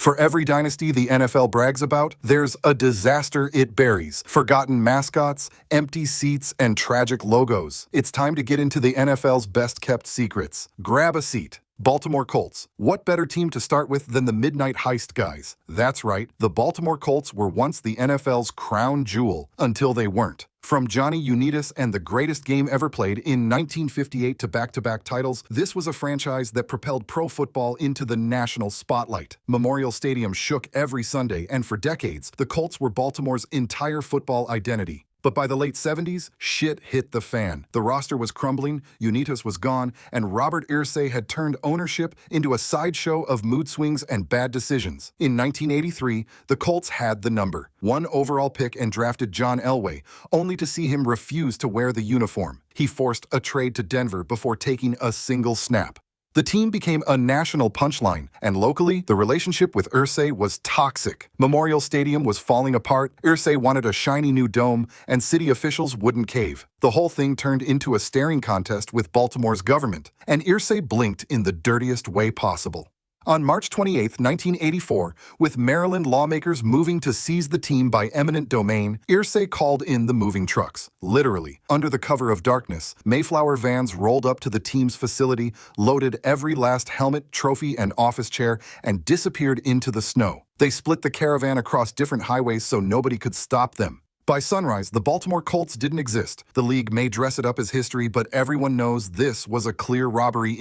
For every dynasty the NFL brags about, there's a disaster it buries. Forgotten mascots, empty seats, and tragic logos. It's time to get into the NFL's best-kept secrets. Grab a seat. Baltimore Colts. What better team to start with than the Midnight Heist guys? That's right, the Baltimore Colts were once the NFL's crown jewel, until they weren't. From Johnny Unitas and the greatest game ever played in 1958 to back-to-back titles, this was a franchise that propelled pro football into the national spotlight. Memorial Stadium shook every Sunday, and for decades, the Colts were Baltimore's entire football identity. But by the late 70s, shit hit the fan. The roster was crumbling, Unitas was gone, and Robert Irsay had turned ownership into a sideshow of mood swings and bad decisions. In 1983, the Colts had the number 1 overall pick and drafted John Elway, only to see him refuse to wear the uniform. He forced a trade to Denver before taking a single snap. The team became a national punchline, and locally, the relationship with Irsay was toxic. Memorial Stadium was falling apart, Irsay wanted a shiny new dome, and city officials wouldn't cave. The whole thing turned into a staring contest with Baltimore's government, and Irsay blinked in the dirtiest way possible. On March 28, 1984, with Maryland lawmakers moving to seize the team by eminent domain, Irsay called in the moving trucks. Literally, under the cover of darkness, Mayflower vans rolled up to the team's facility, loaded every last helmet, trophy, and office chair, and disappeared into the snow. They split the caravan across different highways so nobody could stop them. By sunrise, the Baltimore Colts didn't exist. The league may dress it up as history, but everyone knows this was a clear robbery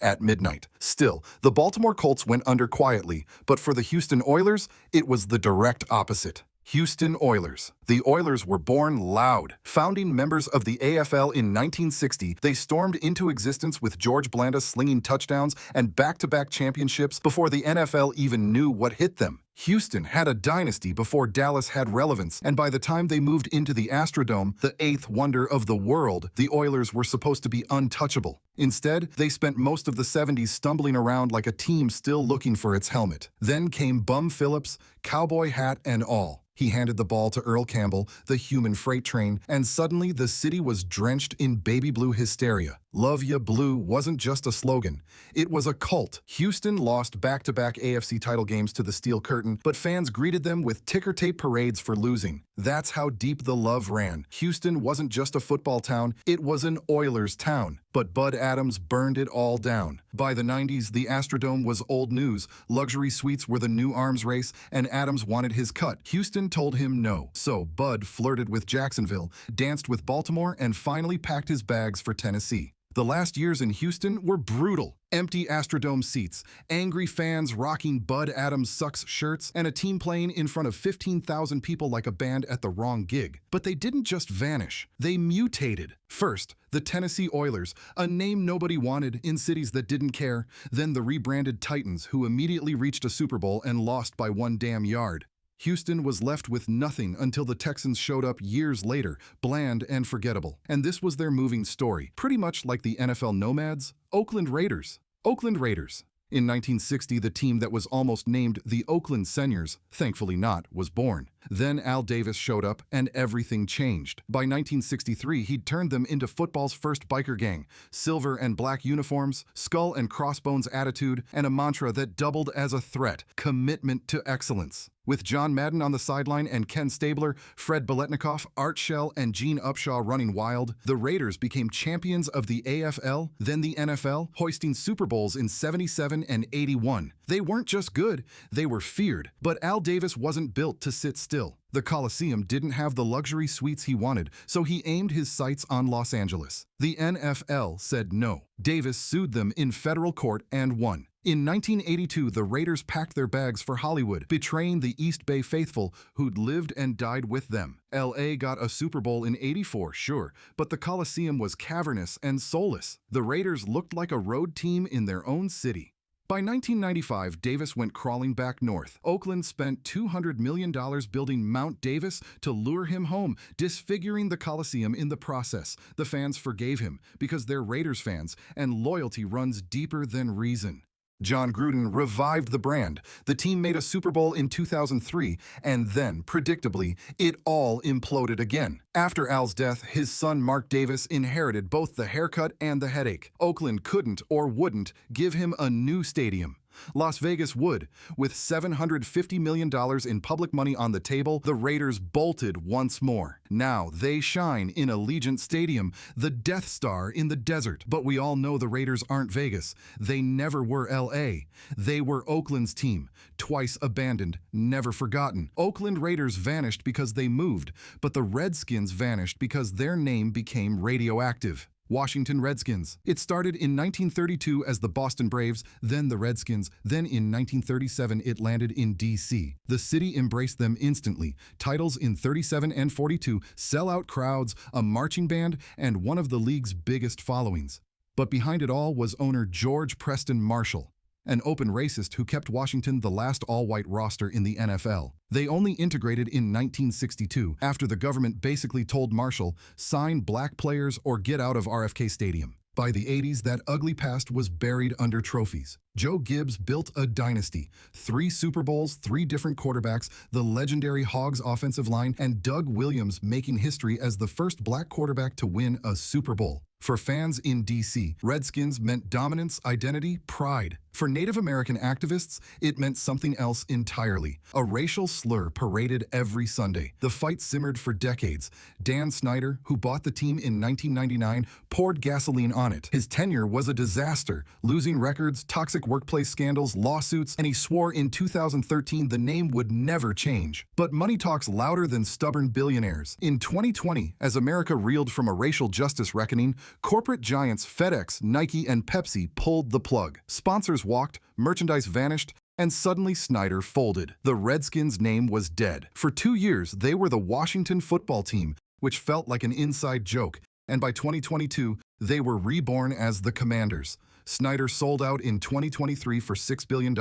at midnight. Still, the Baltimore Colts went under quietly, but for the Houston Oilers, it was the direct opposite. Houston Oilers. The Oilers were born loud. Founding members of the AFL in 1960, they stormed into existence with George Blanda slinging touchdowns and back-to-back championships before the NFL even knew what hit them. Houston had a dynasty before Dallas had relevance, and by the time they moved into the Astrodome, the eighth wonder of the world, the Oilers were supposed to be untouchable. Instead, they spent most of the 70s stumbling around like a team still looking for its helmet. Then came Bum Phillips, cowboy hat and all. He handed the ball to Earl Campbell, the human freight train, and suddenly the city was drenched in baby blue hysteria. Love Ya Blue wasn't just a slogan, it was a cult. Houston lost back-to-back AFC title games to the Steel Curtain, but fans greeted them with ticker tape parades for losing. That's how deep the love ran. Houston wasn't just a football town, it was an Oilers town. But Bud Adams burned it all down. By the 90s, the Astrodome was old news. Luxury suites were the new arms race, and Adams wanted his cut. Houston told him no. So Bud flirted with Jacksonville, danced with Baltimore, and finally packed his bags for Tennessee. The last years in Houston were brutal. Empty Astrodome seats, angry fans rocking Bud Adams Sucks shirts, and a team playing in front of 15,000 people like a band at the wrong gig. But they didn't just vanish, they mutated. First, the Tennessee Oilers, a name nobody wanted in cities that didn't care. Then the rebranded Titans, who immediately reached a Super Bowl and lost by 1 damn yard. Houston was left with nothing until the Texans showed up years later, bland and forgettable. And this was their moving story, pretty much like the NFL Nomads, Oakland Raiders. Oakland Raiders. In 1960, the team that was almost named the Oakland Seniors, thankfully not, was born. Then Al Davis showed up and everything changed. By 1963, he'd turned them into football's first biker gang. Silver and black uniforms, skull and crossbones attitude, and a mantra that doubled as a threat: commitment to excellence. With John Madden on the sideline and Ken Stabler, Fred Biletnikoff, Art Shell, and Gene Upshaw running wild, the Raiders became champions of the AFL, then the NFL, hoisting Super Bowls in 77 and 81. They weren't just good, they were feared. But Al Davis wasn't built to sit still. The Coliseum didn't have the luxury suites he wanted, so he aimed his sights on Los Angeles. The NFL said no. Davis sued them in federal court and won. In 1982, the Raiders packed their bags for Hollywood, betraying the East Bay faithful who'd lived and died with them. LA got a Super Bowl in '84, sure, but the Coliseum was cavernous and soulless. The Raiders looked like a road team in their own city. By 1995, Davis went crawling back north. Oakland spent $200 million building Mount Davis to lure him home, disfiguring the Coliseum in the process. The fans forgave him because they're Raiders fans, and loyalty runs deeper than reason. John Gruden revived the brand. The team made a Super Bowl in 2003, and then, predictably, it all imploded again. After Al's death, his son Mark Davis inherited both the haircut and the headache. Oakland couldn't or wouldn't give him a new stadium. Las Vegas would. With $750 million in public money on the table, the Raiders bolted once more. Now they shine in Allegiant Stadium, the Death Star in the desert. But we all know the Raiders aren't Vegas. They never were LA. They were Oakland's team, twice abandoned, never forgotten. Oakland Raiders vanished because they moved, but the Redskins vanished because their name became radioactive. Washington Redskins. It started in 1932 as the Boston Braves, then the Redskins, then in 1937 it landed in D.C. The city embraced them instantly. Titles in 37 and 42, sellout crowds, a marching band, and one of the league's biggest followings. But behind it all was owner George Preston Marshall, an open racist who kept Washington the last all-white roster in the NFL. They only integrated in 1962, after the government basically told Marshall, sign black players or get out of RFK Stadium. By the 80s, that ugly past was buried under trophies. Joe Gibbs built a dynasty. 3 Super Bowls, 3 different quarterbacks, the legendary Hogs offensive line, and Doug Williams making history as the first black quarterback to win a Super Bowl. For fans in D.C., Redskins meant dominance, identity, pride. For Native American activists, it meant something else entirely. A racial slur paraded every Sunday. The fight simmered for decades. Dan Snyder, who bought the team in 1999, poured gasoline on it. His tenure was a disaster, losing records, toxic workplace scandals, lawsuits, and he swore in 2013 the name would never change. But money talks louder than stubborn billionaires. In 2020, as America reeled from a racial justice reckoning, corporate giants FedEx, Nike, and Pepsi pulled the plug. Sponsors walked, merchandise vanished, and suddenly Snyder folded. The Redskins' name was dead. For 2 years, they were the Washington football team, which felt like an inside joke, and by 2022, they were reborn as the Commanders. Snyder sold out in 2023 for $6 billion,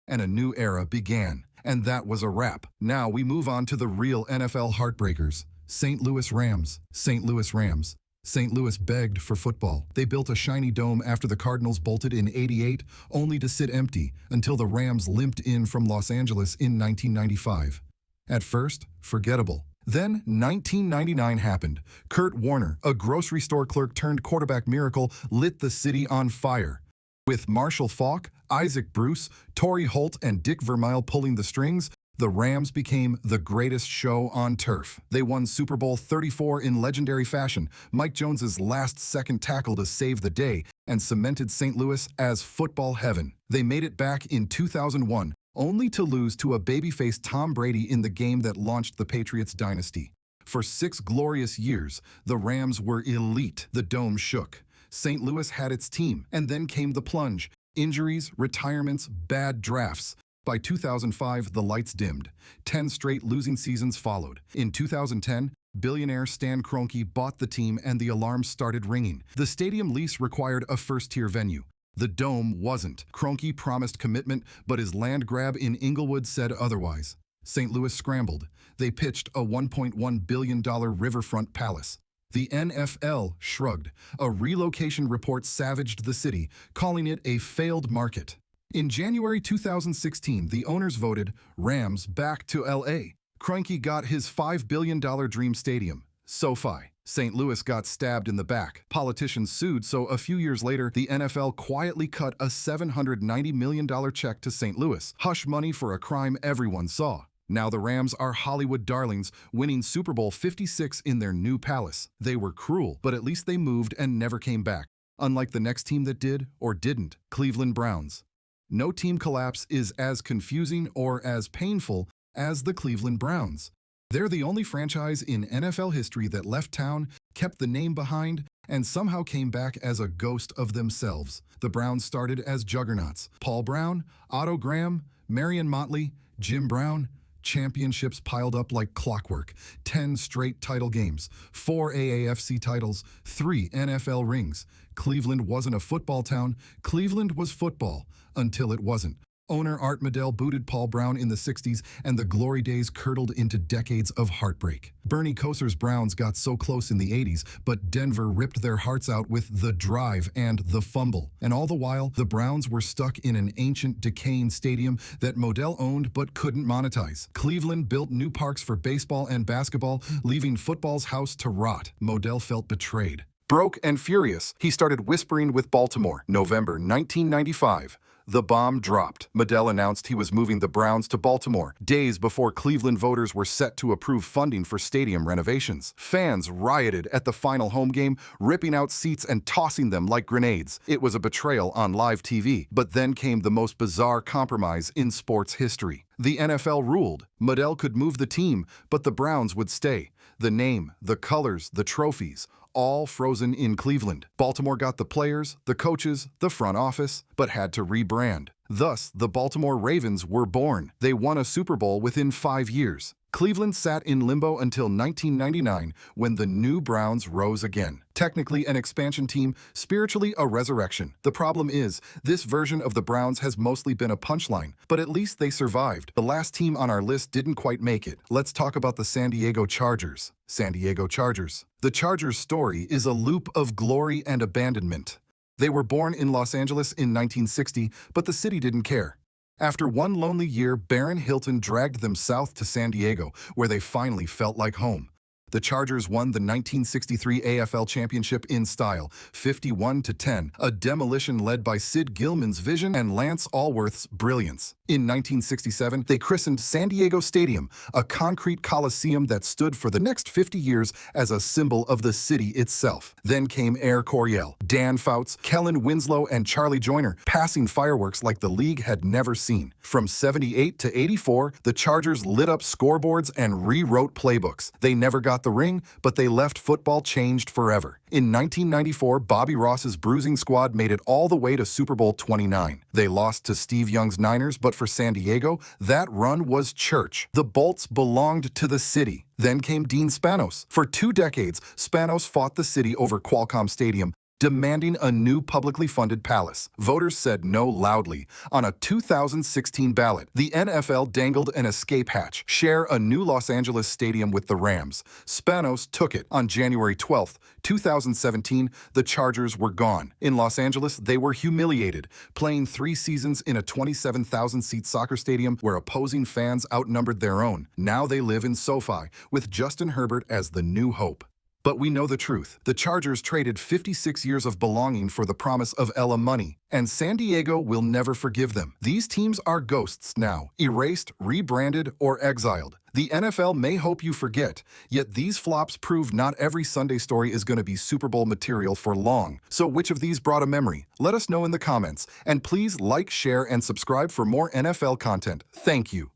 and a new era began. And that was a wrap. Now we move on to the real NFL heartbreakers. St. Louis Rams. St. Louis Rams. St. Louis begged for football. They built a shiny dome after the Cardinals bolted in '88, only to sit empty until the Rams limped in from Los Angeles in 1995. At first, forgettable. Then 1999 happened. Kurt Warner, a grocery store clerk turned quarterback miracle, lit the city on fire. With Marshall Faulk, Isaac Bruce, Torrey Holt, and Dick Vermeil pulling the strings, the Rams became the greatest show on turf. They won Super Bowl 34 in legendary fashion, Mike Jones's last-second tackle to save the day, and cemented St. Louis as football heaven. They made it back in 2001, only to lose to a babyface Tom Brady in the game that launched the Patriots dynasty. For 6 glorious years, the Rams were elite. The dome shook. St. Louis had its team, and then came the plunge. Injuries, retirements, bad drafts. By 2005, the lights dimmed. 10 straight losing seasons followed. In 2010, billionaire Stan Kroenke bought the team and the alarms started ringing. The stadium lease required a first-tier venue. The Dome wasn't. Kroenke promised commitment, but his land grab in Inglewood said otherwise. St. Louis scrambled. They pitched a $1.1 billion riverfront palace. The NFL shrugged. A relocation report savaged the city, calling it a failed market. In January 2016, the owners voted Rams back to LA. Kroenke got his $5 billion dream stadium, SoFi. St. Louis got stabbed in the back. Politicians sued, so a few years later, the NFL quietly cut a $790 million check to St. Louis. Hush money for a crime everyone saw. Now the Rams are Hollywood darlings, winning Super Bowl 56 in their new palace. They were cruel, but at least they moved and never came back. Unlike the next team that did or didn't, Cleveland Browns. No team collapse is as confusing or as painful as the Cleveland Browns. They're the only franchise in NFL history that left town, kept the name behind, and somehow came back as a ghost of themselves. The Browns started as juggernauts. Paul Brown, Otto Graham, Marion Motley, Jim Brown. Championships piled up like clockwork. 10 straight title games, 4 AAFC titles, 3 NFL rings. Cleveland wasn't a football town. Cleveland was football, until it wasn't. Owner Art Modell booted Paul Brown in the 60s, and the glory days curdled into decades of heartbreak. Bernie Kosar's Browns got so close in the 80s, but Denver ripped their hearts out with The Drive and The Fumble. And all the while, the Browns were stuck in an ancient, decaying stadium that Modell owned but couldn't monetize. Cleveland built new parks for baseball and basketball, leaving football's house to rot. Modell felt betrayed. Broke and furious, he started whispering with Baltimore. November 1995. The bomb dropped. Medell announced he was moving the Browns to Baltimore, days before Cleveland voters were set to approve funding for stadium renovations. Fans rioted at the final home game, ripping out seats and tossing them like grenades. It was a betrayal on live TV. But then came the most bizarre compromise in sports history. The NFL ruled. Medell could move the team, but the Browns would stay. The name, the colors, the trophies, all frozen in Cleveland. Baltimore got the players, the coaches, the front office, but had to rebrand. Thus, the Baltimore Ravens were born. They won a Super Bowl within 5 years. Cleveland sat in limbo until 1999 when the new Browns rose again. Technically an expansion team, spiritually a resurrection. The problem is, this version of the Browns has mostly been a punchline, but at least they survived. The last team on our list didn't quite make it. Let's talk about the San Diego Chargers. San Diego Chargers. The Chargers' story is a loop of glory and abandonment. They were born in Los Angeles in 1960, but the city didn't care. After one lonely year, Barron Hilton dragged them south to San Diego, where they finally felt like home. The Chargers won the 1963 AFL Championship in style, 51-10, a demolition led by Sid Gilman's vision and Lance Allworth's brilliance. In 1967, they christened San Diego Stadium, a concrete coliseum that stood for the next 50 years as a symbol of the city itself. Then came Air Coryell, Dan Fouts, Kellen Winslow, and Charlie Joyner, passing fireworks like the league had never seen. From 78 to 84, the Chargers lit up scoreboards and rewrote playbooks. They never got the ring, but they left football changed forever. In 1994, Bobby Ross's bruising squad made it all the way to Super Bowl 29. They lost to Steve Young's Niners, but for San Diego, that run was church. The Bolts belonged to the city. Then came Dean Spanos. For 2 decades, Spanos fought the city over Qualcomm Stadium, demanding a new publicly funded palace. Voters said no loudly. On a 2016 ballot, the NFL dangled an escape hatch, share a new Los Angeles stadium with the Rams. Spanos took it. On January 12, 2017, the Chargers were gone. In Los Angeles, they were humiliated, playing 3 seasons in a 27,000-seat soccer stadium where opposing fans outnumbered their own. Now they live in SoFi, with Justin Herbert as the new hope. But we know the truth. The Chargers traded 56 years of belonging for the promise of Ella money, and San Diego will never forgive them. These teams are ghosts now, erased, rebranded, or exiled. The NFL may hope you forget, yet these flops prove not every Sunday story is going to be Super Bowl material for long. So which of these brought a memory? Let us know in the comments, and please like, share, and subscribe for more NFL content. Thank you.